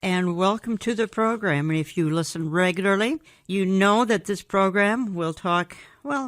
and welcome to the program. And if you listen regularly, you know that this program will talk,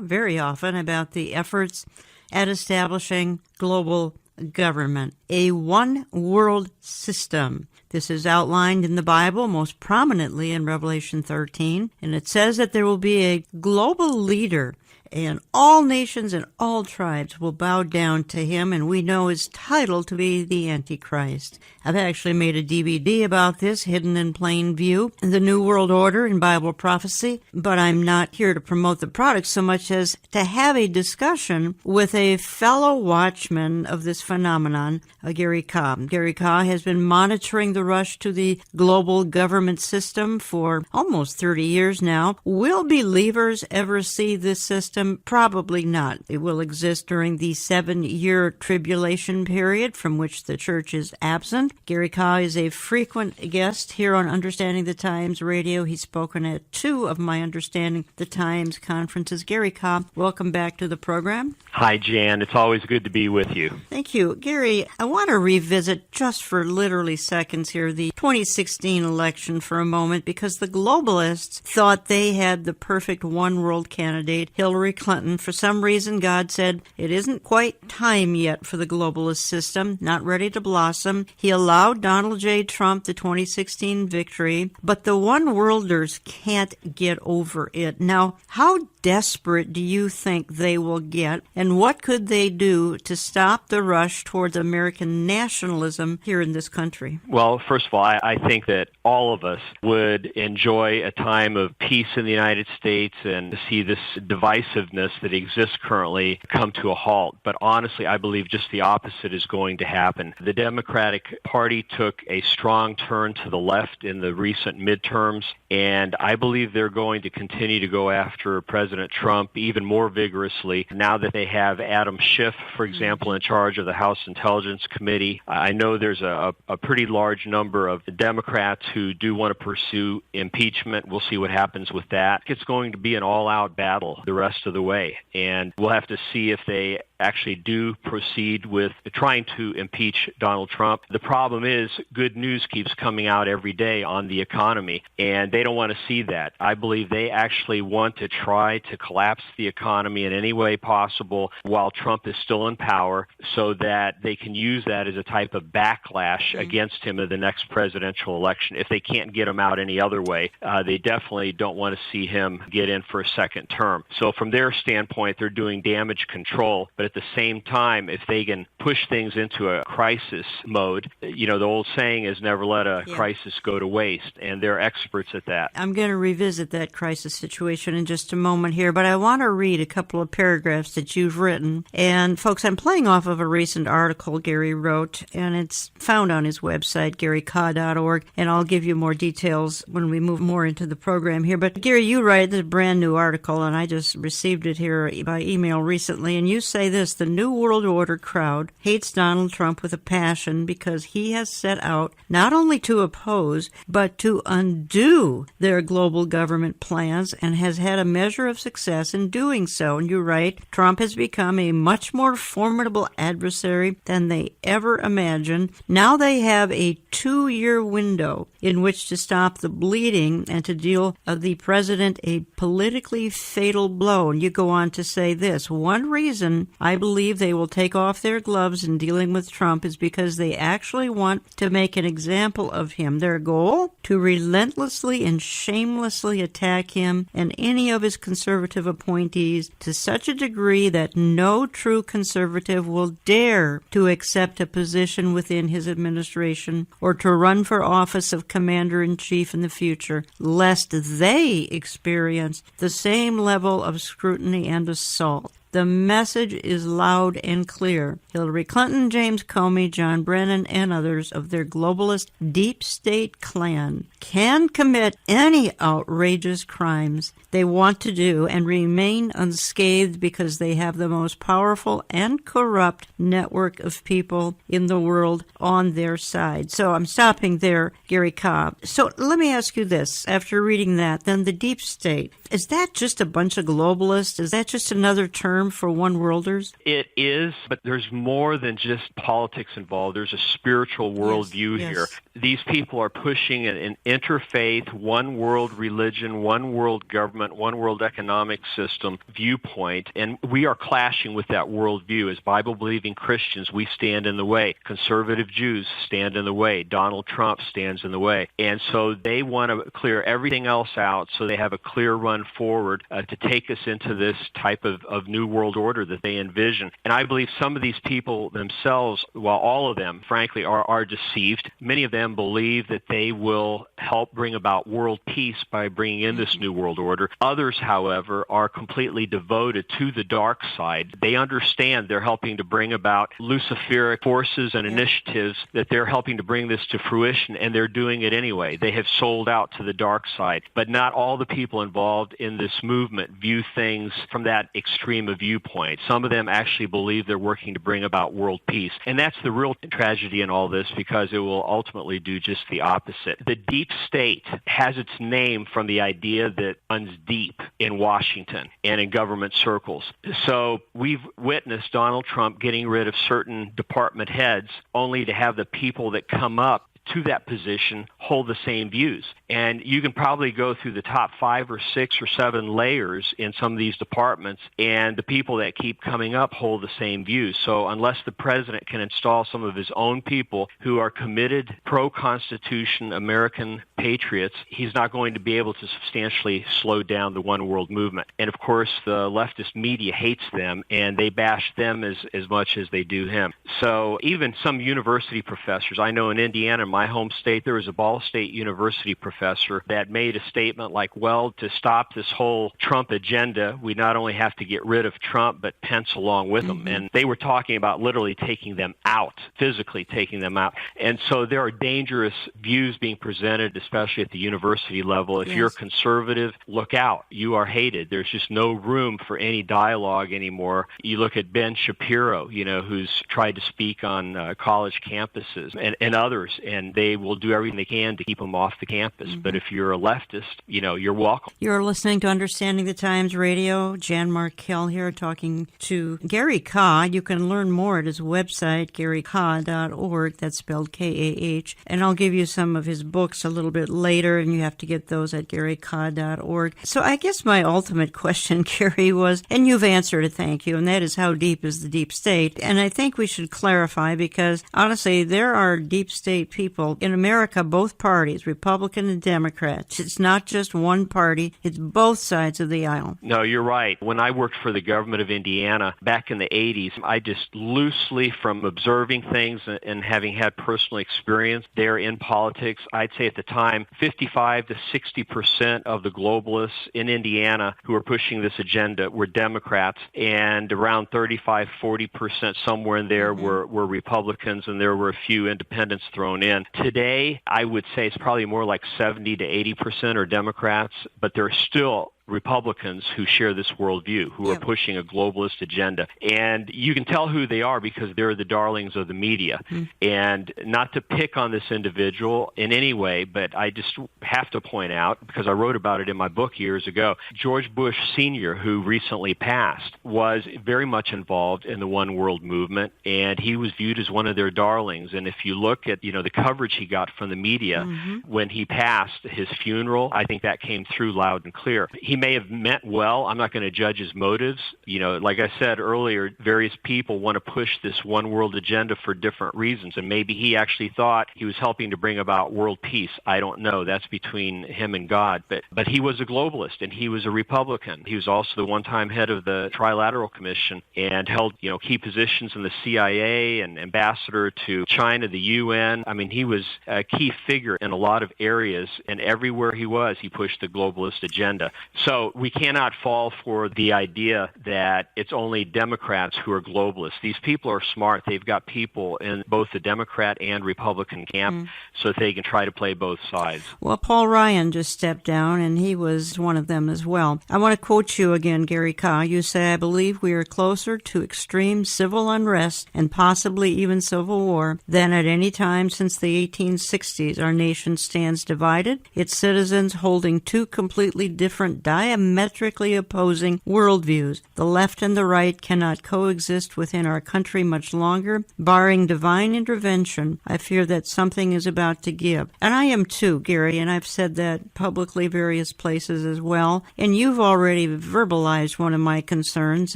very often about the efforts at establishing global government, a one-world system. This is outlined in the Bible, most prominently in Revelation 13, and it says that there will be a global leader, and all nations and all tribes will bow down to him, and we know his title to be the Antichrist. I've actually made a DVD about this, Hidden in Plain View, The New World Order in Bible Prophecy, but I'm not here to promote the product so much as to have a discussion with a fellow watchman of this phenomenon, Gary Cobb. Gary Cobb has been monitoring the rush to the global government system for almost 30 years now. Will believers ever see this system? Probably not. It will exist during the 7-year tribulation period from which the church is absent. Gary Cobb is a frequent guest here on Understanding the Times Radio. He's spoken at 2 of my Understanding the Times conferences. Gary Cobb, welcome back to the program. Hi, Jan. It's always good to be with you. Thank you. Gary, I want to revisit just for literally seconds here the 2016 election for a moment because the globalists thought they had the perfect one-world candidate, Hillary Clinton. For some reason, God said it isn't quite time yet for the globalist system, not ready to blossom. He allowed Donald J. Trump the 2016 victory, but the one-worlders can't get over it. Now, how desperate do you think they will get, and what could they do to stop the rush towards American nationalism here in this country? Well, first of all, I think that all of us would enjoy a time of peace in the United States and to see this divisiveness that exists currently come to a halt. But honestly, I believe just the opposite is going to happen. The Democratic Party took a strong turn to the left in the recent midterms, and I believe they're going to continue to go after President Trump even more vigorously now that they have Adam Schiff, for example, in charge of the House Intelligence Committee. I know there's a pretty large number of Democrats who do want to pursue impeachment. We'll see what happens with that. It's going to be an all-out battle the rest of the way, and we'll have to see if they actually do proceed with trying to impeach Donald Trump. The problem is good news keeps coming out every day on the economy, and they don't want to see that. I believe they actually want to try to collapse the economy in any way possible while Trump is still in power so that they can use that as a type of backlash against him in the next presidential election. If they can't get him out any other way, they definitely don't want to see him get in for a second term. So from their standpoint, they're doing damage control, but at the same time, if they can push things into a crisis mode, the old saying is never let a crisis go to waste, and they're experts at that. I'm going to revisit that crisis situation in just a moment here, but I want to read a couple of paragraphs that you've written. And folks, I'm playing off of a recent article Gary wrote, and it's found on his website, garyca.org, and I'll give you more details when we move more into the program here. But Gary, you write this brand new article, and I just received it here by email recently, and you say this: the New World Order crowd hates Donald Trump with a passion because he has set out not only to oppose, but to undo their global government plans and has had a measure of success in doing so. And you write, Trump has become a much more formidable adversary than they ever imagined. Now they have a 2-year window in which to stop the bleeding and to deal the president a politically fatal blow. And you go on to say this: one reason I believe they will take off their gloves in dealing with Trump is because they actually want to make an example of him. Their goal? To relentlessly and shamelessly attack him and any of his conservative appointees to such a degree that no true conservative will dare to accept a position within his administration or to run for office of commander-in-chief in the future, lest they experience the same level of scrutiny and assault. The message is loud and clear. Hillary Clinton, James Comey, John Brennan, and others of their globalist deep state clan can commit any outrageous crimes they want to do and remain unscathed because they have the most powerful and corrupt network of people in the world on their side. So I'm stopping there, Gary Cobb. So let me ask you this. After reading that, then the deep state, is that just a bunch of globalists? Is that just another term term for one-worlders? It is, but there's more than just politics involved. There's a spiritual worldview here. These people are pushing an interfaith, one-world religion, one-world government, one-world economic system viewpoint, and we are clashing with that worldview. As Bible-believing Christians, we stand in the way. Conservative Jews stand in the way. Donald Trump stands in the way. And so they want to clear everything else out so they have a clear run forward to take us into this type of new world order that they envision. And I believe some of these people themselves, while all of them, frankly, are deceived, many of them believe that they will help bring about world peace by bringing in this new world order. Others, however, are completely devoted to the dark side. They understand they're helping to bring about Luciferic forces and initiatives, that they're helping to bring this to fruition, and they're doing it anyway. They have sold out to the dark side. But not all the people involved in this movement view things from that extreme a viewpoint. Some of them actually believe they're working to bring about world peace. And that's the real tragedy in all this, because it will ultimately do just the opposite. The deep state has its name from the idea that runs deep in Washington and in government circles. So we've witnessed Donald Trump getting rid of certain department heads only to have the people that come up to that position hold the same views. And you can probably go through the top 5 or 6 or 7 layers in some of these departments, and the people that keep coming up hold the same views. So unless the president can install some of his own people who are committed, pro-Constitution, American patriots, he's not going to be able to substantially slow down the one world movement. And of course, the leftist media hates them, and they bash them as much as they do him. So even some university professors, I know in Indiana, my home state, there was a Ball State University professor that made a statement like, well, to stop this whole Trump agenda, we not only have to get rid of Trump, but Pence along with him. And they were talking about literally taking them out, physically taking them out. And so there are dangerous views being presented, especially at the university level. If you're conservative, look out. You are hated. There's just no room for any dialogue anymore. You look at Ben Shapiro, who's tried to speak on college campuses and others, and they will do everything they can to keep them off the campus. But if you're a leftist, you're welcome. You're listening to Understanding the Times Radio. Jan Markell here talking to Gary Kah. You can learn more at his website, GaryKah.org. That's spelled K-A-H. And I'll give you some of his books a little bit later, and you have to get those at GaryKah.org. So I guess my ultimate question, Gary, was, and you've answered it, thank you, and that is, how deep is the deep state? And I think we should clarify, because honestly, there are deep state people in America, both parties, Republican and Democrats. It's not just one party, it's both sides of the aisle. No, you're right. When I worked for the government of Indiana back in the 80s, I just loosely, from observing things and having had personal experience there in politics, I'd say at the time 55 to 60% of the globalists in Indiana who were pushing this agenda were Democrats, and around 35-40%, somewhere in there, were Republicans, and there were a few independents thrown in. Today, I would say it's probably more like 70 to 80% are Democrats, but there are still Republicans who share this worldview, who are pushing a globalist agenda. And you can tell who they are because they're the darlings of the media. And not to pick on this individual in any way, but I just have to point out, because I wrote about it in my book years ago, George Bush Sr., who recently passed, was very much involved in the One World movement, and he was viewed as one of their darlings. And if you look at, the coverage he got from the media when he passed, his funeral, I think that came through loud and clear. He may have meant well. I'm not going to judge his motives. Like I said earlier, various people want to push this one world agenda for different reasons, and maybe he actually thought he was helping to bring about world peace. I don't know. That's between him and God. But he was a globalist, and he was a Republican. He was also the one-time head of the Trilateral Commission and held, key positions in the CIA and ambassador to China, the UN. I mean, he was a key figure in a lot of areas, and everywhere he was, he pushed the globalist agenda. So we cannot fall for the idea that it's only Democrats who are globalists. These people are smart. They've got people in both the Democrat and Republican camp so that they can try to play both sides. Well, Paul Ryan just stepped down, and he was one of them as well. I want to quote you again, Gary Kah. You say, "I believe we are closer to extreme civil unrest and possibly even civil war than at any time since the 1860s. Our nation stands divided, its citizens holding two completely different diametrically opposing worldviews. The left and the right cannot coexist within our country much longer. Barring divine intervention, I fear that something is about to give. And I am too, Gary, and I've said that publicly various places as well. And you've already verbalized one of my concerns,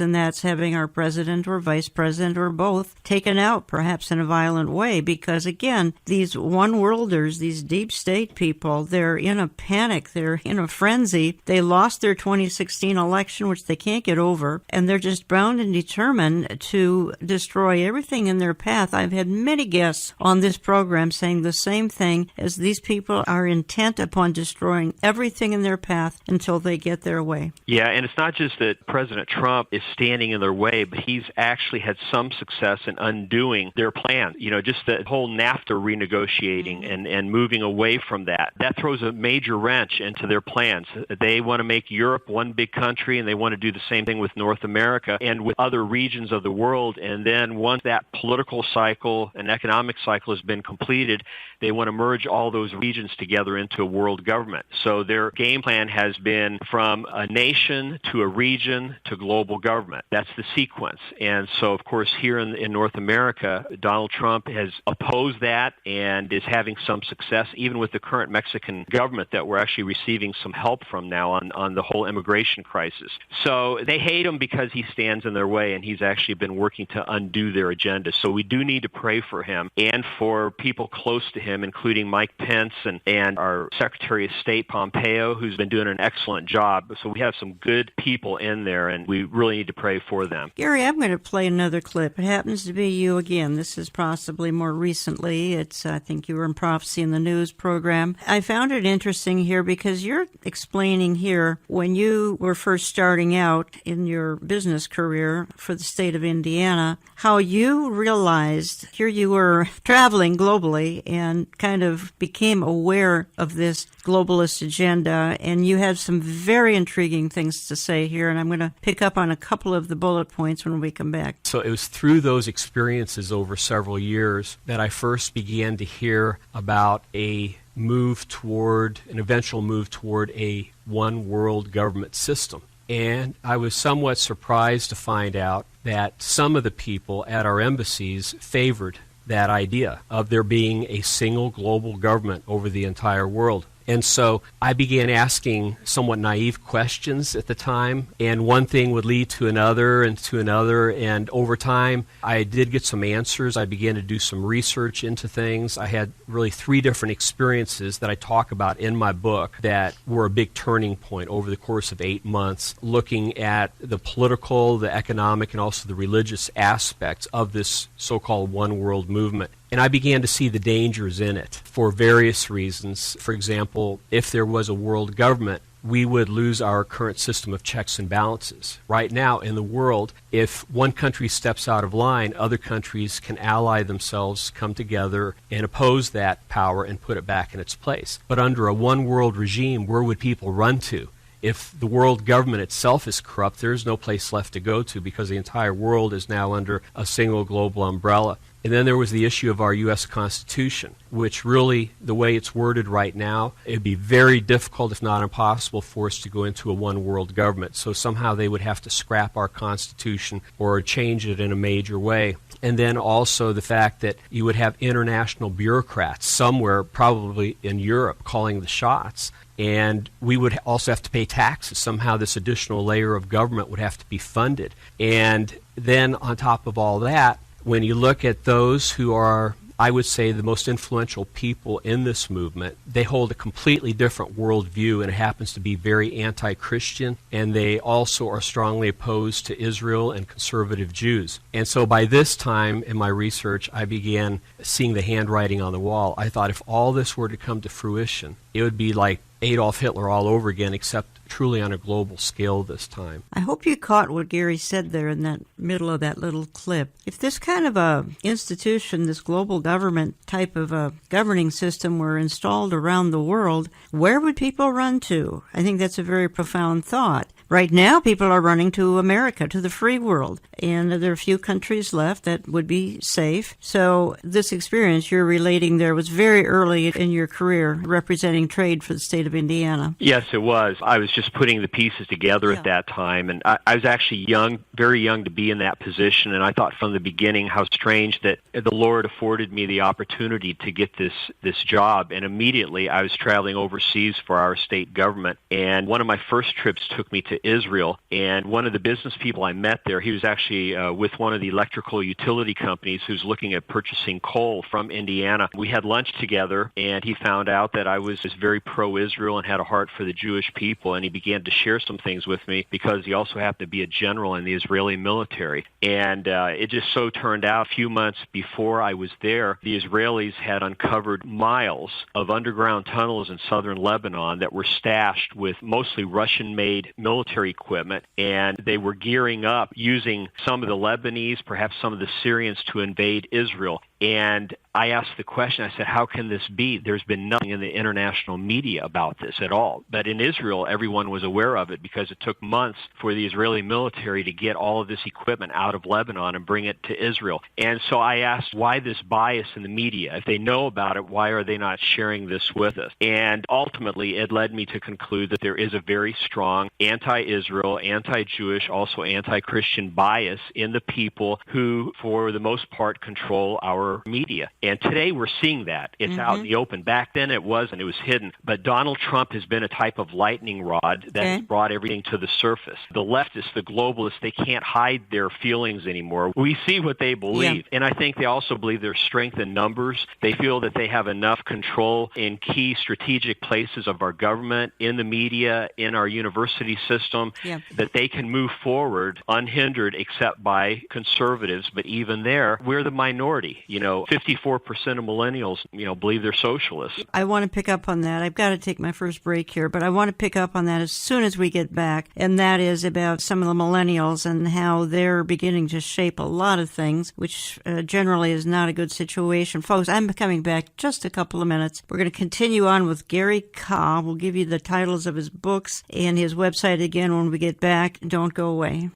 and that's having our president or vice president or both taken out, perhaps in a violent way, because again, these one-worlders, these deep state people, they're in a panic, they're in a frenzy. They lost their 2016 election, which they can't get over, and they're just bound and determined to destroy everything in their path. I've had many guests on this program saying the same thing, as these people are intent upon destroying everything in their path until they get their way. Yeah, and it's not just that President Trump is standing in their way, but he's actually had some success in undoing their plan. Just the whole NAFTA renegotiating and moving away from that. That throws a major wrench into their plans. They want to make Europe one big country, and they want to do the same thing with North America and with other regions of the world. And then once that political cycle and economic cycle has been completed, they want to merge all those regions together into a world government. So their game plan has been from a nation to a region to global government. That's the sequence. And so, of course, here in North America, Donald Trump has opposed that and is having some success, even with the current Mexican government that we're actually receiving some help from now on the whole immigration crisis. So they hate him because he stands in their way, and he's actually been working to undo their agenda. So we do need to pray for him and for people close to him, including Mike Pence and our Secretary of State, Pompeo, who's been doing an excellent job. So we have some good people in there, and we really need to pray for them. Gary, I'm going to play another clip. It happens to be you again. This is possibly more recently. I think you were in Prophecy in the News program. I found it interesting here because you're explaining here when you were first starting out in your business career for the state of Indiana, how you realized here you were traveling globally and kind of became aware of this globalist agenda, and you had some very intriguing things to say here, and I'm going to pick up on a couple of the bullet points when we come back. So it was through those experiences over several years that I first began to hear about an eventual move toward a one world government system. And I was somewhat surprised to find out that some of the people at our embassies favored that idea of there being a single global government over the entire world. And so I began asking somewhat naive questions at the time, and one thing would lead to another, and over time I did get some answers. I began to do some research into things. I had really 3 different experiences that I talk about in my book that were a big turning point over the course of 8 months, looking at the political, the economic, and also the religious aspects of this so-called one world movement. And I began to see the dangers in it for various reasons. For example, if there was a world government, we would lose our current system of checks and balances. Right now in the world, if one country steps out of line, other countries can ally themselves, come together, and oppose that power and put it back in its place. But under a one world regime, where would people run to? If the world government itself is corrupt, there's no place left to go to because the entire world is now under a single global umbrella. And then there was the issue of our U.S. Constitution, which really, the way it's worded right now, it would be very difficult, if not impossible, for us to go into a one-world government. So somehow they would have to scrap our Constitution or change it in a major way. And then also the fact that you would have international bureaucrats somewhere, probably in Europe, calling the shots. And we would also have to pay taxes. Somehow this additional layer of government would have to be funded. And then on top of all that, when you look at those who are, I would say, the most influential people in this movement, they hold a completely different worldview, and it happens to be very anti-Christian, and they also are strongly opposed to Israel and conservative Jews. And so by this time in my research, I began seeing the handwriting on the wall. I thought if all this were to come to fruition, it would be like Adolf Hitler all over again, except truly on a global scale this time. I hope you caught what Gary said there in that middle of that little clip. If this kind of a institution, this global government type of a governing system were installed around the world, where would people run to? I think that's a very profound thought. right now people are running to America, to the free world, and there are a few countries left that would be safe. So this experience you're relating there was very early in your career representing trade for the state of Indiana. Yes, it was. I was just putting the pieces together at that time, and I was actually young, very young to be in that position, and I thought from the beginning how strange that the Lord afforded me the opportunity to get this job, and immediately I was traveling overseas for our state government, and one of my first trips took me to Israel, and one of the business people I met there, he was actually with one of the electrical utility companies who's looking at purchasing coal from Indiana. We had lunch together, and he found out that I was very pro-Israel and had a heart for the Jewish people, and he began to share some things with me because he also happened to be a general in the Israeli military. And it just so turned out a few months before I was there, the Israelis had uncovered miles of underground tunnels in southern Lebanon that were stashed with mostly Russian-made military equipment, and they were gearing up using some of the Lebanese, perhaps some of the Syrians to invade Israel. And I asked the question, I said, how can this be? There's been nothing in the international media about this at all. But in Israel, everyone was aware of it because it took months for the Israeli military to get all of this equipment out of Lebanon and bring it to Israel. And so I asked, why this bias in the media? If they know about it, why are they not sharing this with us? And ultimately, it led me to conclude that there is a very strong anti-Israel, anti-Jewish, also anti-Christian bias in the people who, for the most part, control our media. And today we're seeing that. It's out in the open. Back then it wasn't. It was hidden. But Donald Trump has been a type of lightning rod that has brought everything to the surface. The leftists, the globalists, they can't hide their feelings anymore. We see what they believe. And I think they also believe there's strength in numbers. They feel that they have enough control in key strategic places of our government, in the media, in our university system, that they can move forward unhindered except by conservatives. But even there, we're the minority. 54% of millennials, believe they're socialists. I want to pick up on that. I've got to take my first break here, but I want to pick up on that as soon as we get back, and that is about some of the millennials and how they're beginning to shape a lot of things, which generally is not a good situation. Folks, I'm coming back just a couple of minutes. We're going to continue on with Gary Kah. We'll give you the titles of his books and his website again when we get back. Don't go away.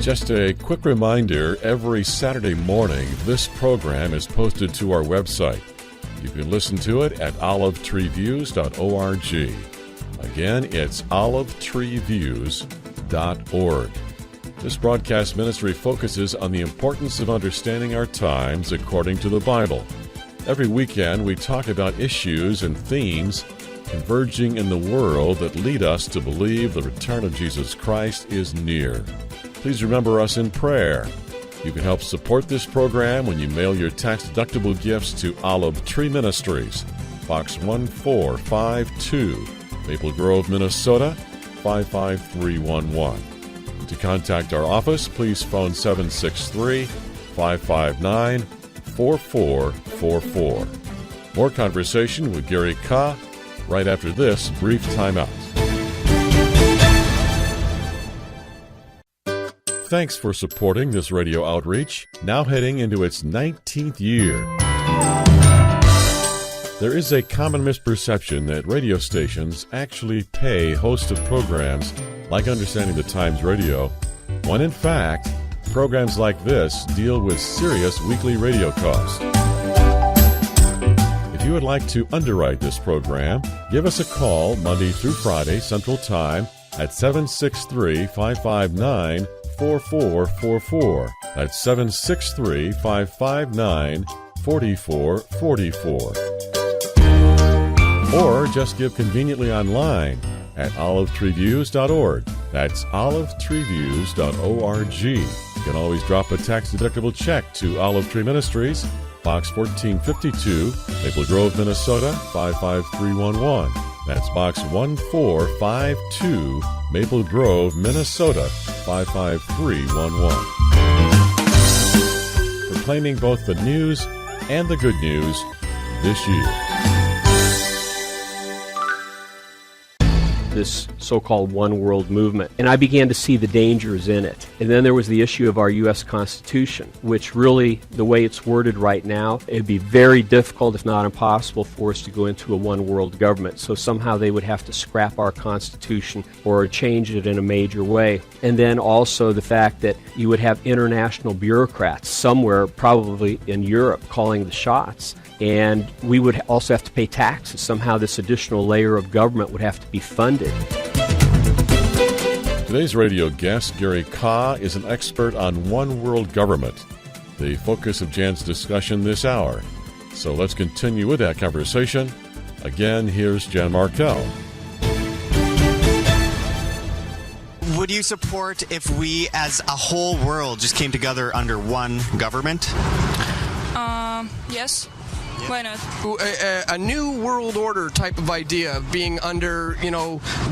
Just a quick reminder, every Saturday morning, this program is posted to our website. You can listen to it at olivetreeviews.org. Again, it's olivetreeviews.org. This broadcast ministry focuses on the importance of understanding our times according to the Bible. Every weekend, we talk about issues and themes converging in the world that lead us to believe the return of Jesus Christ is near. Please remember us in prayer. You can help support this program when you mail your tax-deductible gifts to Olive Tree Ministries, Box 1452, Maple Grove, Minnesota, 55311. To contact our office, please phone 763-559-4444. More conversation with Gary Kah right after this brief timeout. Thanks for supporting this radio outreach, now heading into its 19th year. There is a common misperception that radio stations actually pay hosts of programs like Understanding the Times Radio, when in fact, programs like this deal with serious weekly radio costs. If you would like to underwrite this program, give us a call Monday through Friday Central Time at 763-559-4444. That's 763-559-4444. Or just give conveniently online at olivetreeviews.org. That's olivetreeviews.org. You can always drop a tax-deductible check to Olive Tree Ministries, Box 1452, Maple Grove, Minnesota, 55311. That's Box 1452, Maple Grove, Minnesota, 55311. Proclaiming both the news and the good news this year. this so-called one world movement. And I began to see the dangers in it. And then there was the issue of our U.S. Constitution, which really, the way it's worded right now, it'd be very difficult, if not impossible, for us to go into a one world government. So somehow they would have to scrap our Constitution or change it in a major way. And then also the fact that you would have international bureaucrats somewhere, probably in Europe, calling the shots. And we would also have to pay taxes. Somehow this additional layer of government would have to be funded. Today's radio guest, Gary Kah, is an expert on one world government, the focus of Jan's discussion this hour. So let's continue with that conversation. Again, here's Jan Markell. Would you support if we as a whole world just came together under one government? Yes. Why not? A new world order type of idea of being under,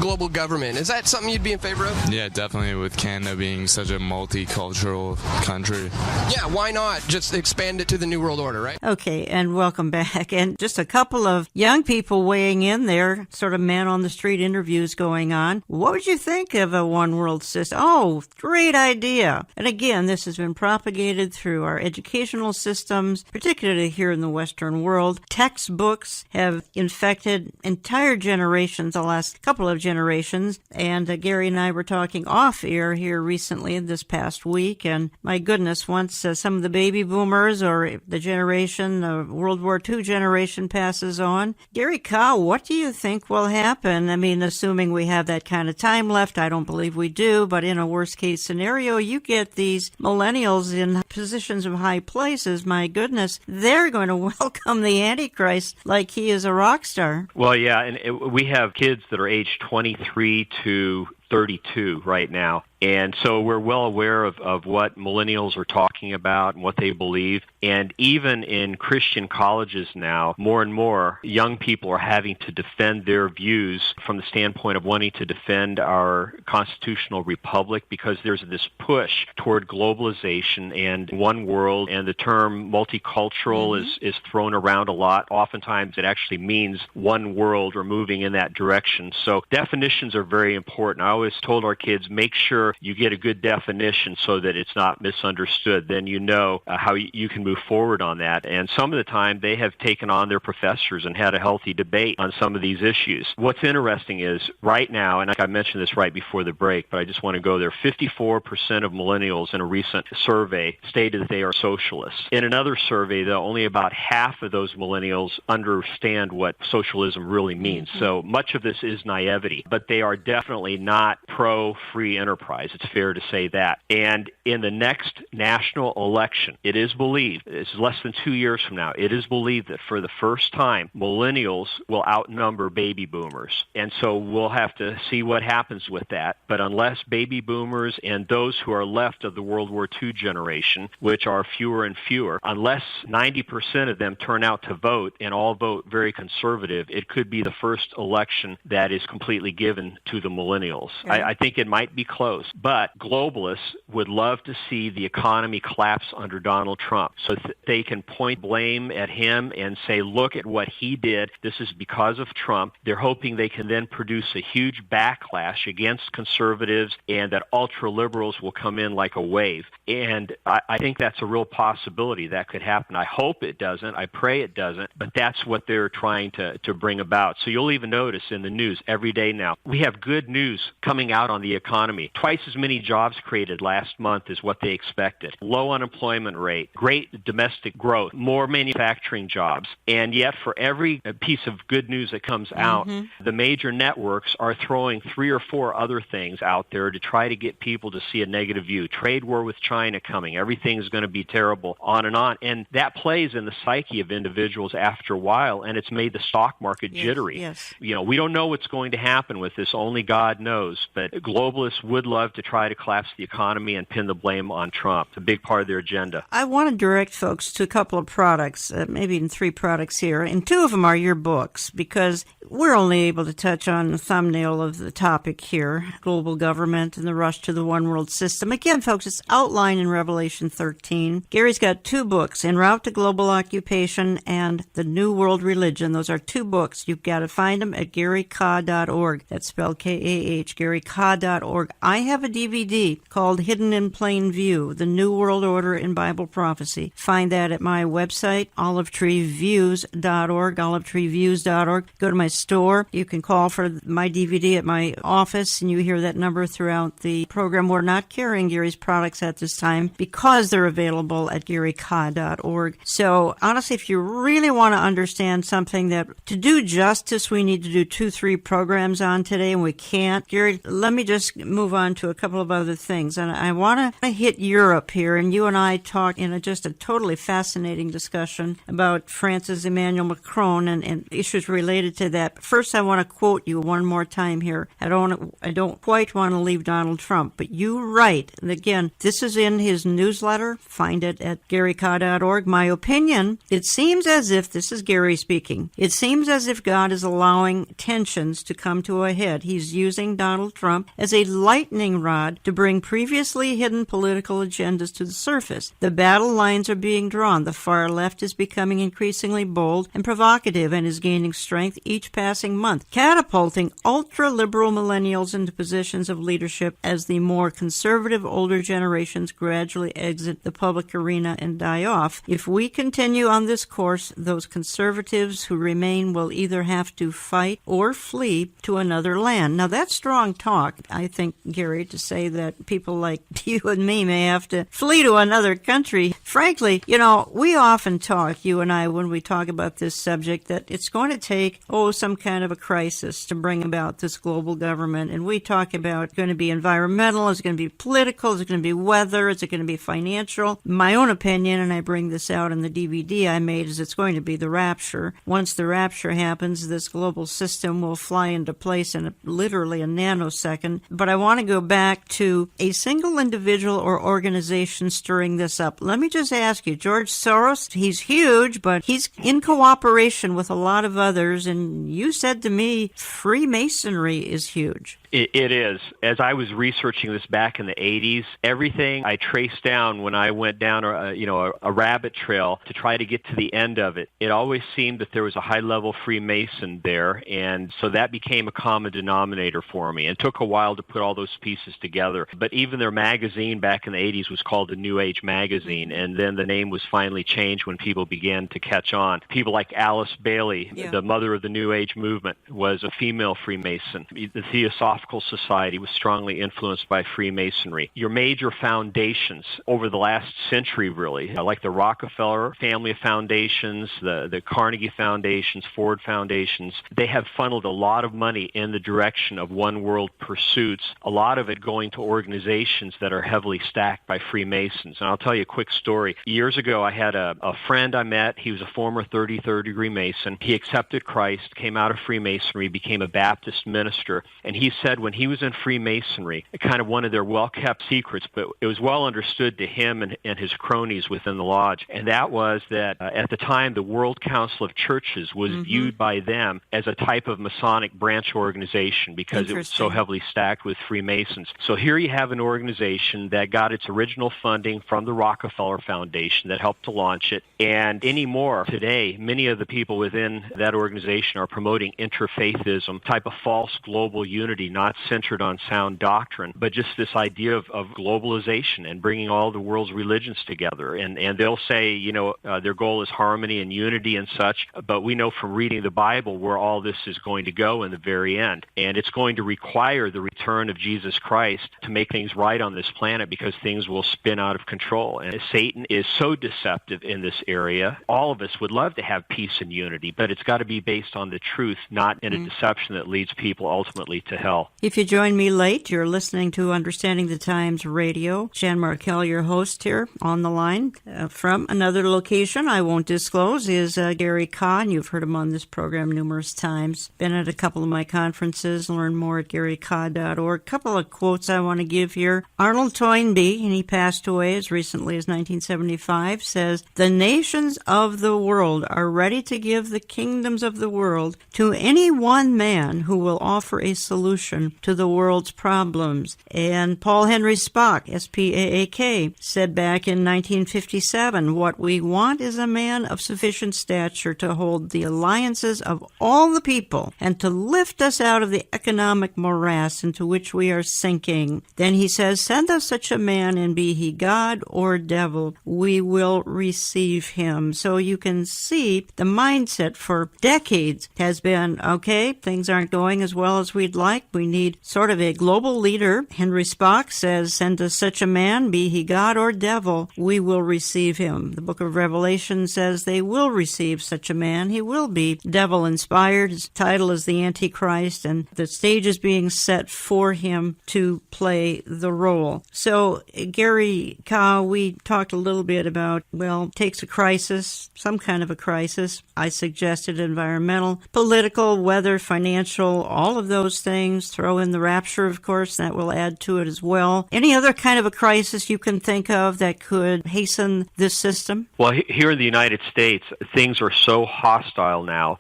global government. Is that something you'd be in favor of? Yeah, definitely, with Canada being such a multicultural country. Yeah, why not just expand it to the new world order, right? Okay, and welcome back. And just a couple of young people weighing in there, sort of man on the street interviews going on. What would you think of a one world system? Oh, great idea. And again, this has been propagated through our educational systems, particularly here in the Western world. Textbooks have infected entire generations, the last couple of generations. And Gary and I were talking off air here recently this past week. And my goodness, once some of the baby boomers or the generation, the World War II generation passes on, Gary Kah, what do you think will happen? I mean, assuming we have that kind of time left, I don't believe we do, but in a worst case scenario, you get these millennials in positions of high places. My goodness, they're going to welcome the Antichrist like he is a rock star. Well, yeah, and we have kids that are aged 23 to 32 right now. And so we're well aware of what millennials are talking about and what they believe. And even in Christian colleges now, more and more young people are having to defend their views from the standpoint of wanting to defend our constitutional republic, because there's this push toward globalization and one world, and the term multicultural is thrown around a lot. Oftentimes it actually means one world or moving in that direction. So definitions are very important. I always told our kids, make sure you get a good definition so that it's not misunderstood. Then you know how you can move forward on that. And some of the time they have taken on their professors and had a healthy debate on some of these issues. What's interesting is right now, and I mentioned this right before the break, but I just want to go there, 54% of millennials in a recent survey stated that they are socialists. In another survey, though, only about half of those millennials understand what socialism really means. So much of this is naivety, but they are definitely not pro-free enterprise. It's fair to say that. And in the next national election, it is believed, it's less than 2 years from now, it is believed that for the first time, millennials will outnumber baby boomers. And so we'll have to see what happens with that. But unless baby boomers and those who are left of the World War II generation, which are fewer and fewer, unless 90% of them turn out to vote and all vote very conservative, it could be the first election that is completely given to the millennials. I think it might be close, but globalists would love to see the economy collapse under Donald Trump so they can point blame at him and say, look at what he did. This is because of Trump. They're hoping they can then produce a huge backlash against conservatives and that ultra-liberals will come in like a wave. And I think that's a real possibility that could happen. I hope it doesn't. I pray it doesn't. But that's what they're trying to bring about. So you'll even notice in the news every day now, we have good news coming out on the economy. Twice as many jobs created last month as what they expected. Low unemployment rate, great domestic growth, more manufacturing jobs. And yet for every piece of good news that comes out, the major networks are throwing 3 or 4 other things out there to try to get people to see a negative view. Trade war with China coming. Everything's going to be terrible, on and on. And that plays in the psyche of individuals after a while, and it's made the stock market jittery. Yes. We don't know what's going to happen with this. Only God knows. knows. But globalists would love to try to collapse the economy and pin the blame on Trump. It's a big part of their agenda. I want to direct folks to a couple of products, maybe even 3 products here, and 2 of them are your books, because we're only able to touch on the thumbnail of the topic here, global government and the rush to the one world system. Again, folks, it's outlined in Revelation 13. Gary's got 2 books, En Route to Global Occupation and The New World Religion. Those are 2 books. You've got to find them at GaryKah.org. That's spelled K-A-H, GaryKah.org. I have a DVD called Hidden in Plain View, The New World Order in Bible Prophecy. Find that at my website, olivetreeviews.org, olivetreeviews.org. Go to my store. You can call for my DVD at my office, and you hear that number throughout the program. We're not carrying Gary's products at this time because they're available at GaryKah.org. So honestly, if you really want to understand something that to do justice, we need to do 2-3 programs on today, and we can't. Gary, let me just move on to a couple of other things. And I want to hit Europe here, and you and I talked in just a totally fascinating discussion about France's Emmanuel Macron and issues related to that. First, I want to quote you one more time here. I don't quite want to leave Donald Trump, but you write, and again, this is in his newsletter. Find it at GaryKah.org. My opinion, it seems as if, this is Gary speaking, it seems as if God is allowing tensions to come to a head. He's using Donald Trump as a lightning rod to bring previously hidden political agendas to the surface. The battle lines are being drawn. The far left is becoming increasingly bold and provocative and is gaining strength each passing month, catapulting ultra-liberal millennials into positions of leadership as the more conservative older generations gradually exit the public arena and die off. If we continue on this course, those conservatives who remain will either have to fight or flee to another land. Now, that's strong talk, I think, Gary, to say that people like you and me may have to flee to another country. Frankly, we often talk, you and I, when we talk about this subject, that it's going to take, some kind of a crisis to bring about this global government. And we talk about it's going to be environmental, it's going to be political, it's going to be weather, it's going to be financial. My own opinion, and I bring this out in the DVD I made, is it's going to be the rapture. Once the rapture happens, this global system will fly into place in literally a nanosecond. But I want to go back to a single individual or organization stirring this up. Let me just ask you, George Soros, he's huge, but he's in cooperation with a lot of others, and you said to me Freemasonry is huge. It is. As I was researching this back in the 80s, everything I traced down when I went down a rabbit trail to try to get to the end of it, it always seemed that there was a high-level Freemason there, and so that became a common denominator for me. It took a while to put all those pieces together. But even their magazine back in the 80s was called the New Age Magazine, and then the name was finally changed when people began to catch on. People like Alice Bailey, the mother of the New Age movement, was a female Freemason. The Theosophical Society was strongly influenced by Freemasonry. Your major foundations over the last century, really, like the Rockefeller family of foundations, the Carnegie foundations, Ford foundations, they have funneled a lot of money in the direction of one world pursuits, a lot of it going to organizations that are heavily stacked by Freemasons. And I'll tell you a quick story. Years ago, I had a friend I met. He was a former 33rd degree Mason. He accepted Christ, came out of Freemasonry, became a Baptist minister, and he said when he was in Freemasonry, kind of one of their well-kept secrets, but it was well understood to him and his cronies within the lodge, and that was that at the time the World Council of Churches was viewed by them as a type of Masonic branch organization because it was so heavily stacked with Freemasons. So here you have an organization that got its original funding from the Rockefeller Foundation that helped to launch it, and anymore today, many of the people within that organization are promoting interfaithism, type of false global unity, not centered on sound doctrine, but just this idea of globalization and bringing all the world's religions together. And they'll say, their goal is harmony and unity and such, but we know from reading the Bible where all this is going to go in the very end. And it's going to require the return of Jesus Christ to make things right on this planet because things will spin out of control. And Satan is so deceptive in this area. All of us would love to have peace and unity, but it's got to be based on the truth, not in a deception that leads people ultimately to hell. If you join me late, you're listening to Understanding the Times Radio. Jan Markell, your host here on the line from another location I won't disclose is Gary Kah. You've heard him on this program numerous times. Been at a couple of my conferences. Learn more at GaryKah.org. GaryCod.org. A couple of quotes I want to give here. Arnold Toynbee, and he passed away as recently as 1975, says, "The nations of the world are ready to give the kingdoms of the world to any one man who will offer a solution to the world's problems." And Paul Henry Spaak, S-P-A-A-K, said back in 1957, "What we want is a man of sufficient stature to hold the alliances of all the people and to lift us out of the economic morass into which we are sinking." Then he says, "Send us such a man, and be he God or devil, we will receive him." So you can see the mindset for decades has been, okay, things aren't going as well as we'd like. We need sort of a global leader. Henry Spaak says, "Send us such a man, be he God or devil, we will receive him." The book of Revelation says they will receive such a man. He will be devil-inspired. His title is the Antichrist, and the stage is being set for him to play the role. So, Gary Ka, we talked a little bit about, well, it takes a crisis, some kind of a crisis. I suggested environmental, political, weather, financial, all of those things. Throw in the rapture, of course, that will add to it as well. Any other kind of a crisis you can think of that could hasten this system? Well, here in the United States, things are so hostile now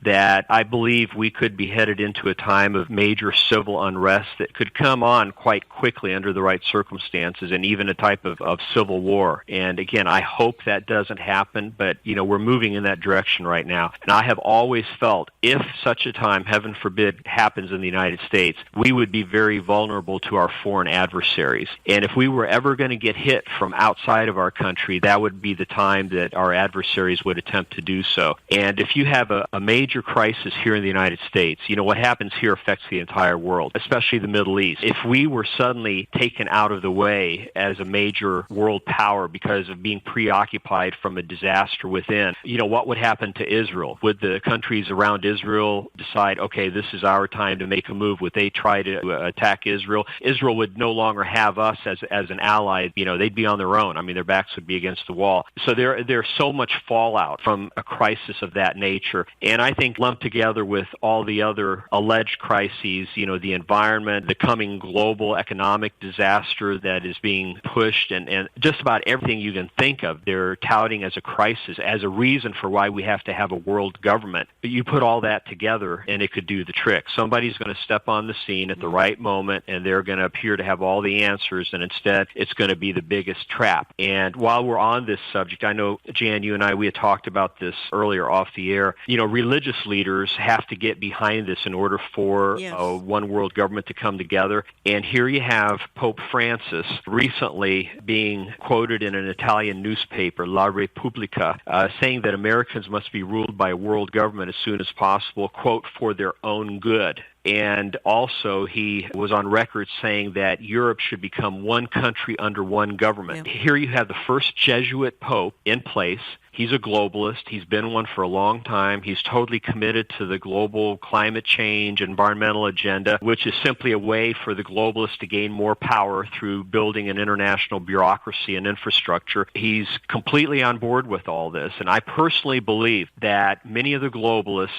that I believe we could be headed into a time of major civil unrest that could come on quite quickly under the right circumstances, and even a type of civil war. And again, I hope that doesn't happen, but we're moving in that direction right now. And I have always felt if such a time, heaven forbid, happens in the United States, we would be very vulnerable to our foreign adversaries. And if we were ever going to get hit from outside of our country, that would be the time that our adversaries would attempt to do so. And if you have a major crisis here in the United States, what happens here affects the entire world, especially the Middle East. If we were suddenly taken out of the way as a major world power because of being preoccupied from a disaster within, what would happen to Israel? Would the countries around Israel decide, okay, this is our time to make a move? Would they try to attack Israel? Israel would no longer have us as an ally. They'd be on their own. I mean, their backs would be against the wall. So there's so much fallout from a crisis of that nature. And I think lumped together with all the other alleged crises, the environment, the coming global economic disaster that is being pushed, and just about everything you can think of, they're touting as a crisis, as a reason for why we have to have a world government. But you put all that together, and it could do the trick. Somebody's going to step on the scene at the right moment, and they're going to appear to have all the answers, and instead it's going to be the biggest trap. And while we're on this subject, I know, Jan, you and I, we had talked about this earlier off the air. Religious leaders have to get behind this in order for a one world government to come together. And here you have Pope Francis recently being quoted in an Italian newspaper, La Repubblica, saying that Americans must be ruled by a world government as soon as possible, quote, for their own good. And also, he was on record saying that Europe should become one country under one government. Here you have the first Jesuit pope in place. He's a globalist. He's been one for a long time. He's totally committed to the global climate change, environmental agenda, which is simply a way for the globalists to gain more power through building an international bureaucracy and infrastructure. He's completely on board with all this. And I personally believe that many of the globalists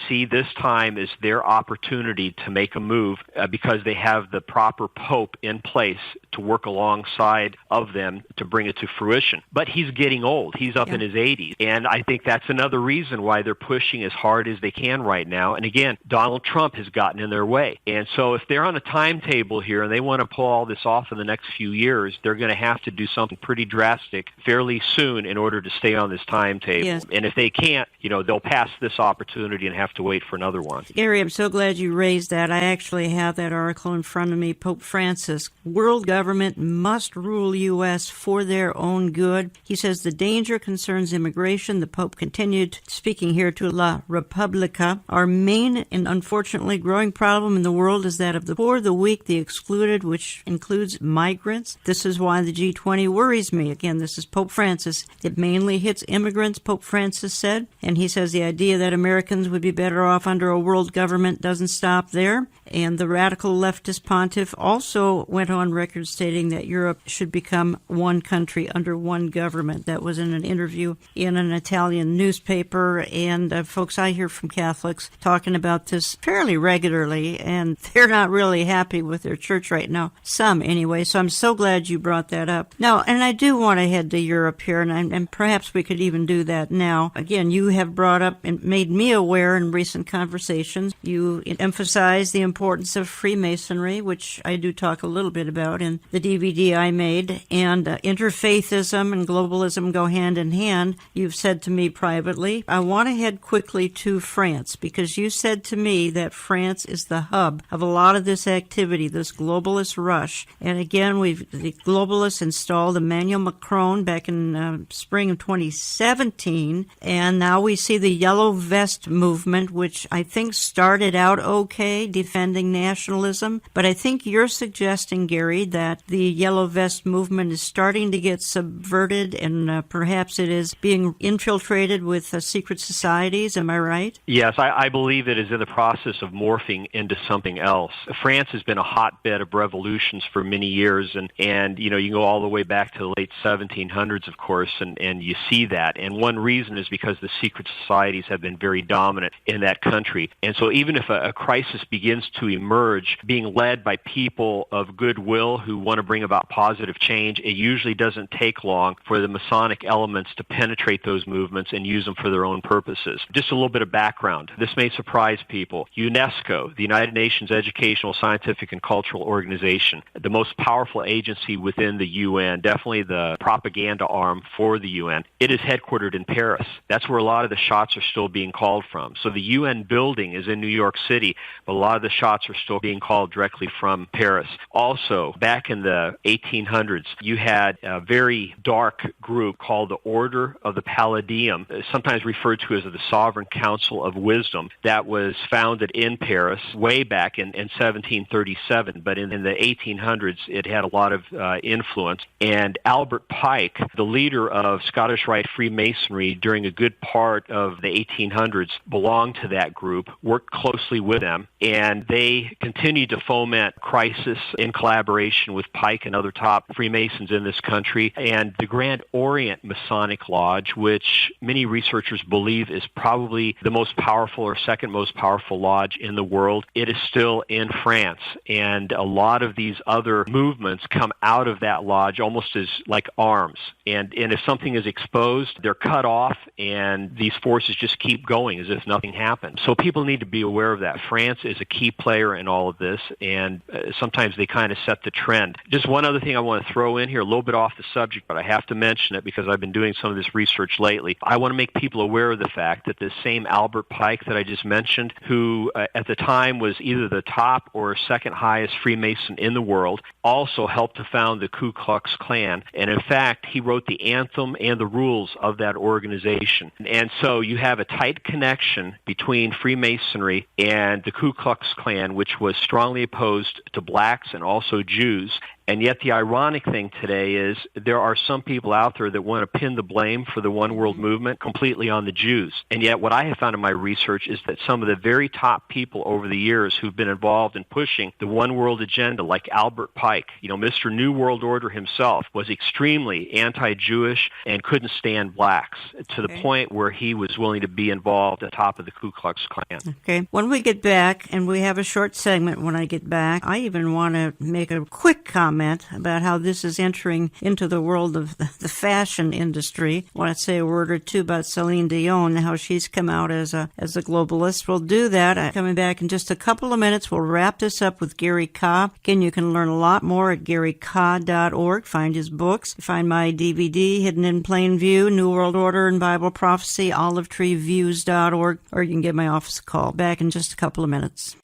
see this time as their opportunity to make a move because they have the proper pope in place to work alongside of them to bring it to fruition. But he's getting old. He's up in his 80s. And I think that's another reason why they're pushing as hard as they can right now. And again, Donald Trump has gotten in their way. And so if they're on a timetable here and they want to pull all this off in the next few years, they're going to have to do something pretty drastic fairly soon in order to stay on this timetable. Yes. And if they can't, they'll pass this opportunity and have to wait for another one. Gary, I'm so glad you raised that. I actually have that article in front of me. Pope Francis, world government must rule U.S. for their own good. He says the danger concerns immigration. The Pope continued, speaking here to La Repubblica. Our main and unfortunately growing problem in the world is that of the poor, the weak, the excluded, which includes migrants. This is why the G20 worries me. Again, this is Pope Francis. It mainly hits immigrants, Pope Francis said. And he says the idea that Americans would be better off under a world government doesn't stop there. And the radical leftist pontiff also went on record stating that Europe should become one country under one government. That was in an interview in an Italian newspaper. And folks, I hear from Catholics talking about this fairly regularly, and they're not really happy with their church right now. Some, anyway. So I'm so glad you brought that up. Now, and I do want to head to Europe here, and perhaps we could even do that now. Again, you have brought up and made me aware in recent conversations. You emphasize the importance of Freemasonry, which I do talk a little bit about in the DVD I made, and interfaithism and globalism go hand in hand. You've said to me privately. I want to head quickly to France, because you said to me that France is the hub of a lot of this activity, this globalist rush. And again, the globalists installed Emmanuel Macron back in spring of 2017, and now we see the Yellow Vest movement, which I think started out okay, defending nationalism. But I think you're suggesting, Gary, that the Yellow Vest movement is starting to get subverted, and perhaps it is being infiltrated with secret societies. Am I right? Yes, I believe it is in the process of morphing into something else. France has been a hotbed of revolutions for many years, and you can go all the way back to the late 1700s, of course, and you see that. And one reason is because the secret societies have been very dominant in that country. And so even if a crisis begins to emerge, being led by people of goodwill who want to bring about positive change, it usually doesn't take long for the Masonic elements to penetrate those movements and use them for their own purposes. Just a little bit of background. This may surprise people. UNESCO, the United Nations Educational, Scientific, and Cultural Organization, the most powerful agency within the UN, definitely the propaganda arm for the UN, it is headquartered in Paris. That's where a lot of the shots are still being called from. So the UN building is in New York City, but a lot of the shots are still being called directly from Paris. Also, back in the 1800s, you had a very dark group called the Order of the Palladium, sometimes referred to as the Sovereign Council of Wisdom, that was founded in Paris way back in 1737. But in the 1800s, it had a lot of influence. And Albert Pike, the leader of Scottish Rite Freemasonry during a good part of the 1800s, belonged to that group, worked closely with them, and they continued to foment crisis in collaboration with Pike and other top Freemasons in this country. And the Grand Orient Masonic Lodge, which many researchers believe is probably the most powerful or second most powerful lodge in the world, it is still in France. And a lot of these other movements come out of that lodge almost as like arms. And if something is exposed, they're cut off, and these forces just keep going as if nothing happened. So people need to be aware of that. France is a key player in all of this, and sometimes they kind of set the trend. Just one other thing I want to throw in here, a little bit off the subject, but I have to mention it because I've been doing some of this research lately. I want to make people aware of the fact that this same Albert Pike that I just mentioned, who at the time was either the top or second highest Freemason in the world, also helped to found the Ku Klux Klan. And in fact, he wrote the anthem and the rules of that organization. And so you have a tight connection between Freemasonry and the Ku Klux Klan, which was strongly opposed to blacks and also Jews. And yet the ironic thing today is there are some people out there that want to pin the blame for the One World movement completely on the Jews. And yet what I have found in my research is that some of the very top people over the years who've been involved in pushing the One World agenda, like Albert Pike, Mr. New World Order himself, was extremely anti-Jewish and couldn't stand blacks to the point where he was willing to be involved at the top of the Ku Klux Klan. Okay. When we get back, and we have a short segment when I get back, I even want to make a quick comment about how this is entering into the world of the fashion industry. I want to say a word or two about Celine Dion, how she's come out as a globalist. We'll do that. Coming back in just a couple of minutes, we'll wrap this up with Gary Kah. Again, you can learn a lot more at GaryKah.org. Find his books. Find my DVD, Hidden in Plain View, New World Order and Bible Prophecy, OliveTreeViews.org, or you can give my office a call. Back in just a couple of minutes.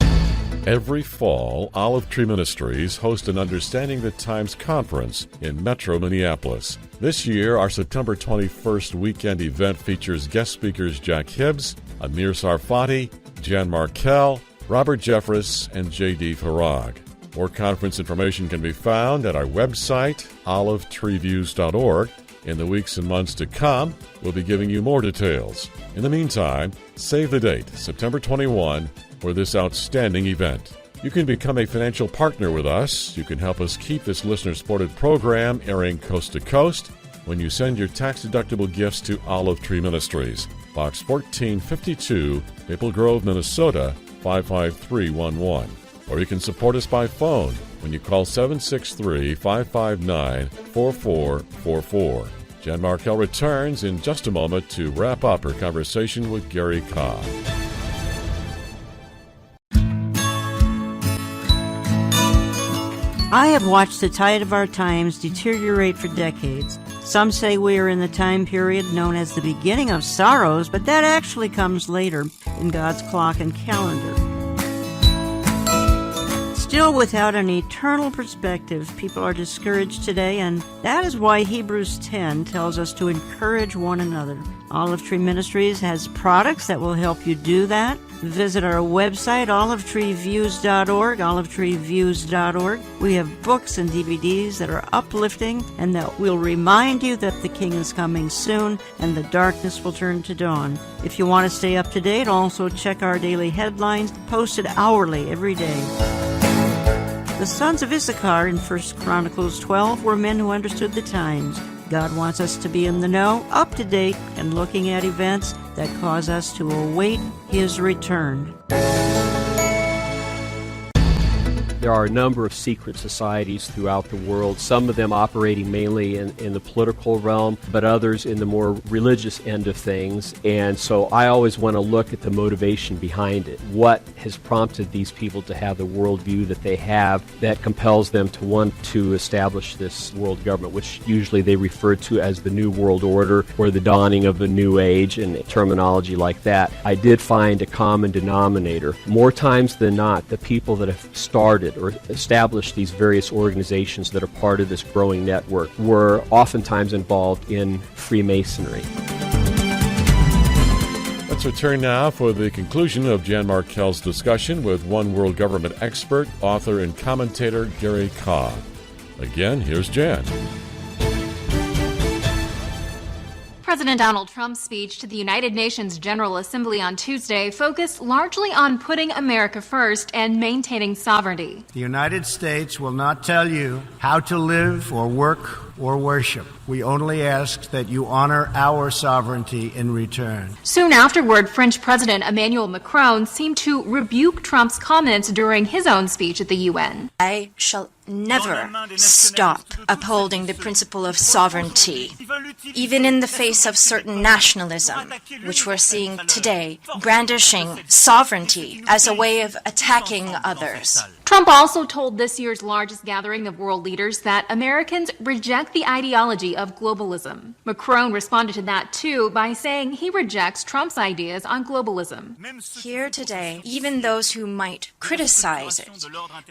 Every fall, Olive Tree Ministries hosts an Understanding the Times conference in Metro Minneapolis. This year, our September 21st weekend event features guest speakers Jack Hibbs, Amir Sarfati, Jan Markell, Robert Jeffress, and J.D. Farag. More conference information can be found at our website, olivetreeviews.org. In the weeks and months to come, we'll be giving you more details. In the meantime, save the date, September 21, for this outstanding event. You can become a financial partner with us. You can help us keep this listener-supported program airing coast to coast when you send your tax-deductible gifts to Olive Tree Ministries, Box 1452, Maple Grove, Minnesota, 55311. Or you can support us by phone when you call 763-559-4444. Jan Markell returns in just a moment to wrap up her conversation with Gary Carr. I have watched the tide of our times deteriorate for decades. Some say we are in the time period known as the beginning of sorrows, but that actually comes later in God's clock and calendar. Still, without an eternal perspective, people are discouraged today, and that is why Hebrews 10 tells us to encourage one another. Olive Tree Ministries has products that will help you do that. Visit our website, olivetreeviews.org, olivetreeviews.org. We have books and DVDs that are uplifting and that will remind you that the King is coming soon and the darkness will turn to dawn. If you want to stay up to date, also check our daily headlines posted hourly every day. The sons of Issachar in 1 Chronicles 12 were men who understood the times. God wants us to be in the know, up to date, and looking at events that cause us to await His return. There are a number of secret societies throughout the world, some of them operating mainly in the political realm, but others in the more religious end of things. And so I always want to look at the motivation behind it. What has prompted these people to have the worldview that they have that compels them to want to establish this world government, which usually they refer to as the New World Order or the dawning of a new age and terminology like that. I did find a common denominator. More times than not, the people that have started or established these various organizations that are part of this growing network were oftentimes involved in Freemasonry. Let's return now for the conclusion of Jan Markell's discussion with One World Government expert, author, and commentator Gary Carr. Again, here's Jan. President Donald Trump's speech to the United Nations General Assembly on Tuesday focused largely on putting America first and maintaining sovereignty. The United States will not tell you how to live or work or worship. We only ask that you honor our sovereignty in return. Soon afterward, French President Emmanuel Macron seemed to rebuke Trump's comments during his own speech at the UN. I shall never stop upholding the principle of sovereignty, even in the face of certain nationalism, which we're seeing today, brandishing sovereignty as a way of attacking others. Trump also told this year's largest gathering of world leaders that Americans reject the ideology of globalism. Macron responded to that too by saying he rejects Trump's ideas on globalism. Here today, even those who might criticize it,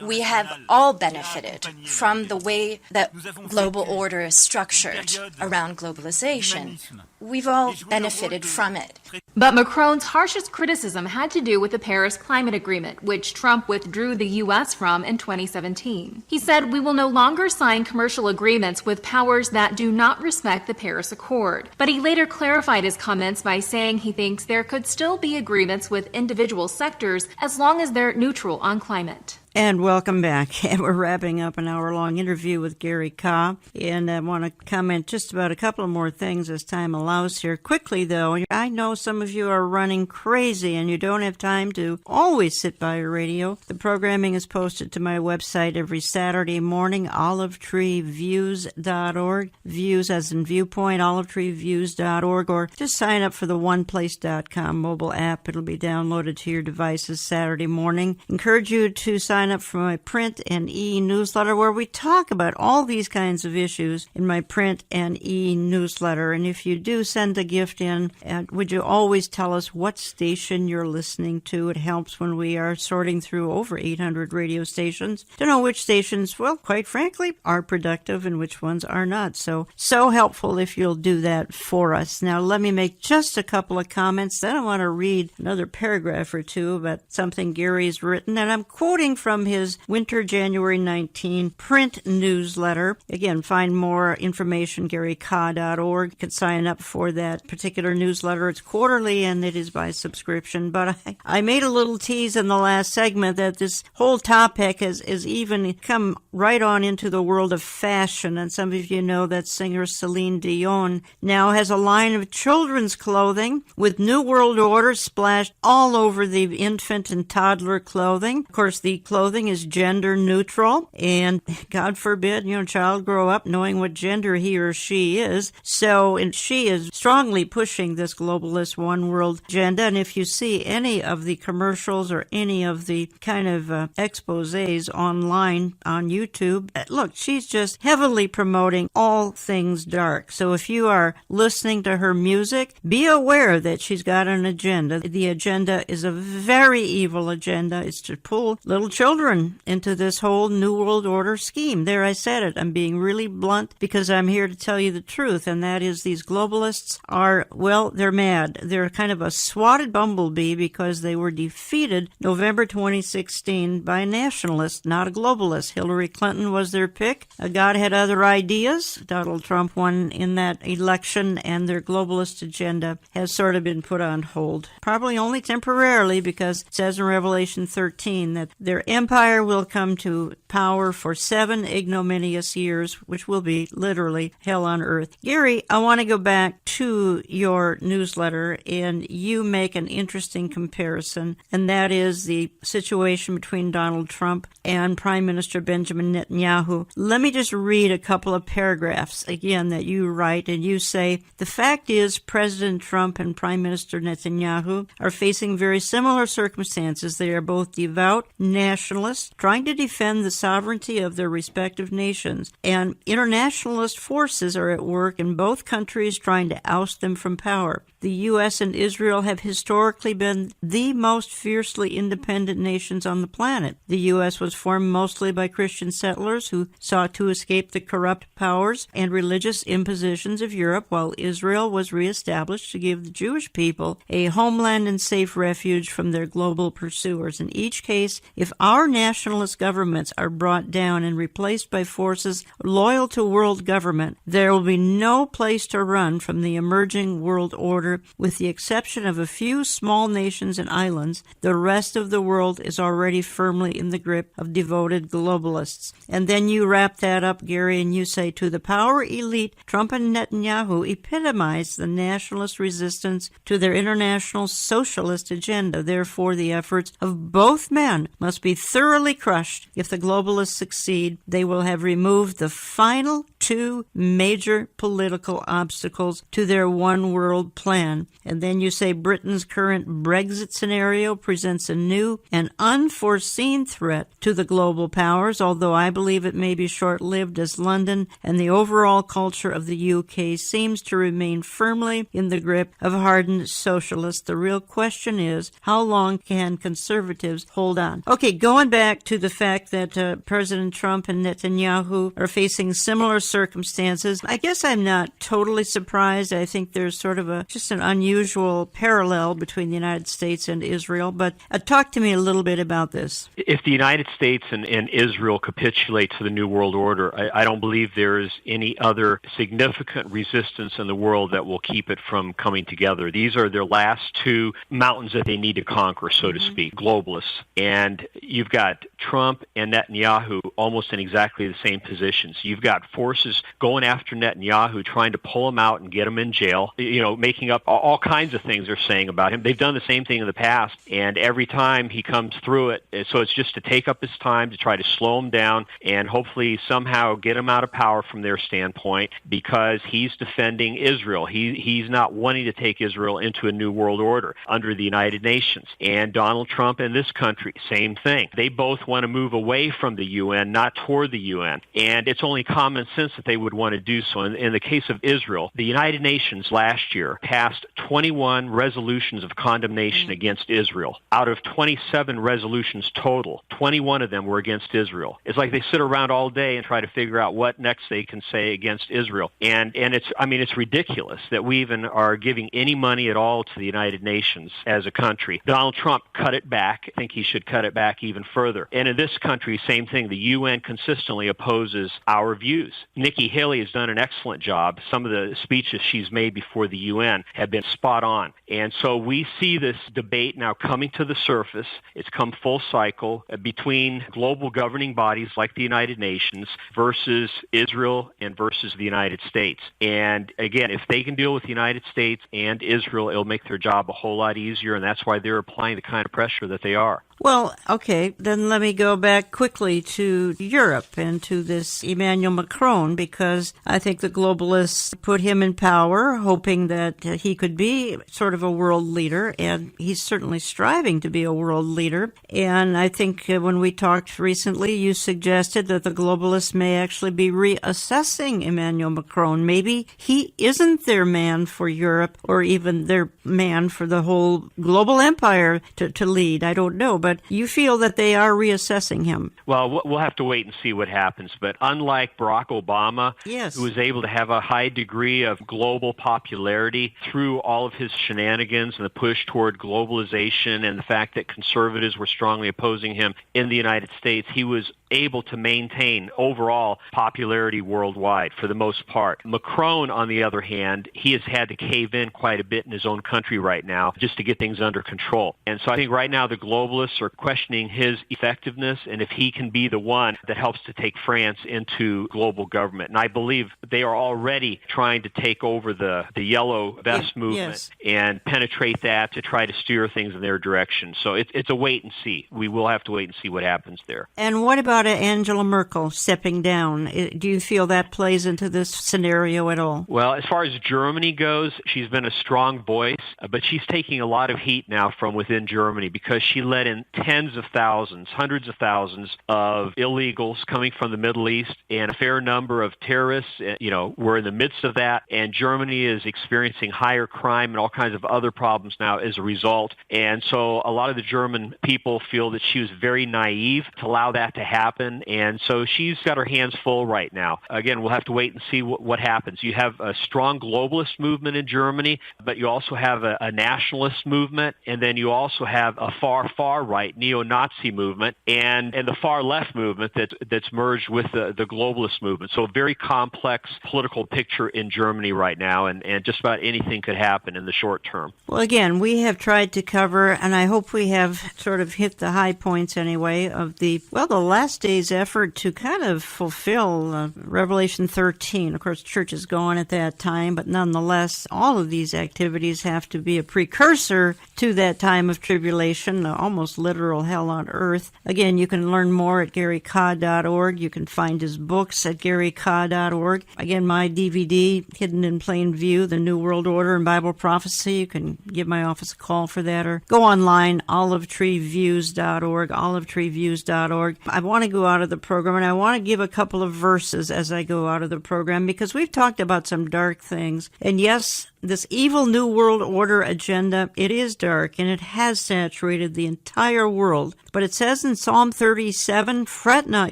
we have all benefited from the way that global order is structured around globalization. We've all benefited from it. But Macron's harshest criticism had to do with the Paris Climate Agreement, which Trump withdrew the U.S. from in 2017. He said, "We will no longer sign commercial agreements with powers that do not respect the Paris Accord." But he later clarified his comments by saying he thinks there could still be agreements with individual sectors as long as they're neutral on climate. And welcome back. And we're wrapping up an hour-long interview with Gary Carr. And I want to comment just about a couple of more things as time allows here. Quickly, though, I know some of you are running crazy and you don't have time to always sit by your radio. The programming is posted to my website every Saturday morning, olivetreeviews.org. Views as in viewpoint, olivetreeviews.org. Or just sign up for the oneplace.com mobile app. It'll be downloaded to your devices Saturday morning. Encourage you to sign up for my print and e-newsletter where we talk about all these kinds of issues in my print and e-newsletter. And if you do send a gift in, would you always tell us what station you're listening to? It helps when we are sorting through over 800 radio stations to know which stations, well, quite frankly, are productive and which ones are not. So helpful if you'll do that for us. Now, let me make just a couple of comments. Then I want to read another paragraph or two about something Gary's written, and I'm quoting from from his winter January 19 print newsletter. Again, find more information, GaryKah.org. You can sign up for that particular newsletter. It's quarterly and it is by subscription. But I made a little tease in the last segment that this whole topic has even come right on into the world of fashion. And some of you know that singer Celine Dion now has a line of children's clothing with New World Order splashed all over the infant and toddler clothing. Of course, the clothing is gender neutral, and God forbid, a child grow up knowing what gender he or she is. So, and she is strongly pushing this globalist one world agenda. And if you see any of the commercials or any of the kind of exposés online on YouTube, look, she's just heavily promoting all things dark. So if you are listening to her music, be aware that she's got an agenda. The agenda is a very evil agenda. It's to pull little children into this whole New World Order scheme. There, I said it. I'm being really blunt because I'm here to tell you the truth, and that is these globalists are, well, they're mad. They're kind of a swatted bumblebee because they were defeated November 2016 by a nationalist, not a globalist. Hillary Clinton was their pick. God had other ideas. Donald Trump won in that election, and their globalist agenda has sort of been put on hold. Probably only temporarily, because it says in Revelation 13 that their empire will come to power for 7 ignominious years, which will be literally hell on earth. Gary, I want to go back to your newsletter, and you make an interesting comparison, and that is the situation between Donald Trump and Prime Minister Benjamin Netanyahu. Let me just read a couple of paragraphs, again, that you write, and you say, the fact is President Trump and Prime Minister Netanyahu are facing very similar circumstances. They are both devout nationalists trying to defend the sovereignty of their respective nations, and internationalist forces are at work in both countries trying to oust them from power. The U.S. and Israel have historically been the most fiercely independent nations on the planet. The U.S. was formed mostly by Christian settlers who sought to escape the corrupt powers and religious impositions of Europe, while Israel was reestablished to give the Jewish people a homeland and safe refuge from their global pursuers. In each case, if our nationalist governments are brought down and replaced by forces loyal to world government, there will be no place to run from the emerging world order. With the exception of a few small nations and islands, the rest of the world is already firmly in the grip of devoted globalists. And then you wrap that up, Gary, and you say, to the power elite, Trump and Netanyahu epitomize the nationalist resistance to their international socialist agenda. Therefore, the efforts of both men must be thoroughly crushed. If the globalists succeed, they will have removed the final 2 major political obstacles to their one-world plan. And then you say Britain's current Brexit scenario presents a new and unforeseen threat to the global powers, although I believe it may be short-lived, as London and the overall culture of the UK seems to remain firmly in the grip of hardened socialists. The real question is, how long can conservatives hold on? Okay, going back to the fact that President Trump and Netanyahu are facing similar circumstances, I guess I'm not totally surprised. I think there's sort of just an unusual parallel between the United States and Israel, but talk to me a little bit about this. If the United States and Israel capitulate to the New World Order, I don't believe there is any other significant resistance in the world that will keep it from coming together. These are their last 2 mountains that they need to conquer, so to speak, globalists. And you've got Trump and Netanyahu almost in exactly the same positions. You've got forces going after Netanyahu, trying to pull him out and get him in jail, making up all kinds of things they're saying about him. They've done the same thing in the past, and every time he comes through it, so it's just to take up his time to try to slow him down and hopefully somehow get him out of power from their standpoint, because he's defending Israel. He's not wanting to take Israel into a new world order under the United Nations. And Donald Trump and this country, same thing. They both want to move away from the UN, not toward the UN. And it's only common sense that they would want to do so. In the case of Israel, the United Nations last year passed 21 resolutions of condemnation against Israel. Out of 27 resolutions total, 21 of them were against Israel. It's like they sit around all day and try to figure out what next they can say against Israel. And it's ridiculous that we even are giving any money at all to the United Nations as a country. Donald Trump cut it back. I think he should cut it back even further. And in this country, same thing. The UN consistently opposes our views. Nikki Haley has done an excellent job. Some of the speeches she's made before the UN have been spot on. And so we see this debate now coming to the surface. It's come full cycle between global governing bodies like the United Nations versus Israel and versus the United States. And again, if they can deal with the United States and Israel, it'll make their job a whole lot easier, and that's why they're applying the kind of pressure that they are. Well, okay, then let me go back quickly to Europe and to this Emmanuel Macron, because I think the globalists put him in power, hoping that he could be sort of a world leader, and he's certainly striving to be a world leader. And I think when we talked recently, you suggested that the globalists may actually be reassessing Emmanuel Macron. Maybe he isn't their man for Europe, or even their man for the whole global empire to lead. I don't know, but you feel that they are reassessing him. Well, we'll have to wait and see what happens. But unlike Barack Obama, yes, who was able to have a high degree of global popularity through all of his shenanigans and the push toward globalization and the fact that conservatives were strongly opposing him in the United States, he was able to maintain overall popularity worldwide for the most part. Macron, on the other hand, he has had to cave in quite a bit in his own country right now just to get things under control. And so I think right now the globalists are questioning his effectiveness and if he can be the one that helps to take France into global government. And I believe they are already trying to take over the yellow vest movement and penetrate that to try to steer things in their direction. So it's a wait and see. We will have to wait and see what happens there. And what about Angela Merkel stepping down? Do you feel that plays into this scenario at all? Well, as far as Germany goes, she's been a strong voice, but she's taking a lot of heat now from within Germany because she let in tens of thousands, hundreds of thousands of illegals coming from the Middle East, and a fair number of terrorists. We're in the midst of that, and Germany is experiencing higher crime and all kinds of other problems now as a result. And so a lot of the German people feel that she was very naive to allow that to happen. And so she's got her hands full right now. Again, we'll have to wait and see what happens. You have a strong globalist movement in Germany, but you also have a nationalist movement, and then you also have a far right neo-Nazi movement and the far left movement that's merged with the globalist movement. So a very complex political picture in Germany right now, and just about anything could happen in the short term. Well, again, we have tried to cover, and I hope we have sort of hit the high points anyway, of the last day's effort to kind of fulfill Revelation 13. Of course, church is gone at that time, but nonetheless, all of these activities have to be a precursor to that time of tribulation, almost literal hell on earth. Again, you can learn more at GaryCa.org. You can find his books at GaryCa.org. Again, my DVD, Hidden in Plain View, The New World Order and Bible Prophecy. You can give my office a call for that, or go online, olivetreeviews.org, olivetreeviews.org. I want to go out of the program, and I want to give a couple of verses as I go out of the program, because we've talked about some dark things. And yes, this evil New World Order agenda, it is dark, and it has saturated the entire world. But it says in Psalm 37, "Fret not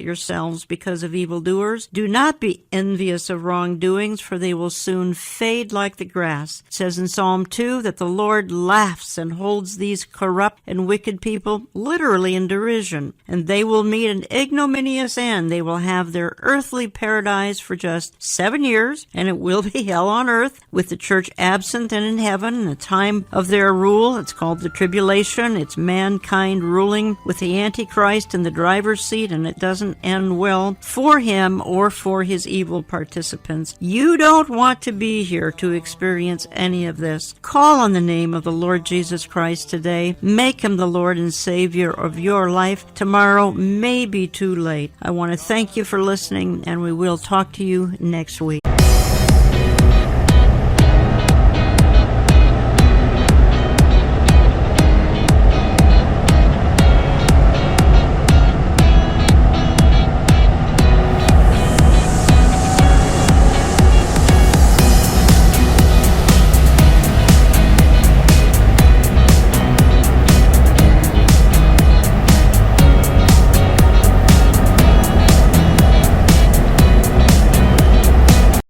yourselves because of evildoers. Do not be envious of wrongdoings, for they will soon fade like the grass." It says in Psalm 2 that the Lord laughs and holds these corrupt and wicked people literally in derision, and they will meet an ignominious end. They will have their earthly paradise for just 7 years, and it will be hell on earth, with the church absent and in heaven in the time of their rule. It's called the tribulation. It's mankind ruling with the Antichrist in the driver's seat, and it doesn't end well for him or for his evil participants. You don't want to be here to experience any of this. Call on the name of the Lord Jesus Christ today. Make him the Lord and Savior of your life. Tomorrow may be too late. I want to thank you for listening, and we will talk to you next week.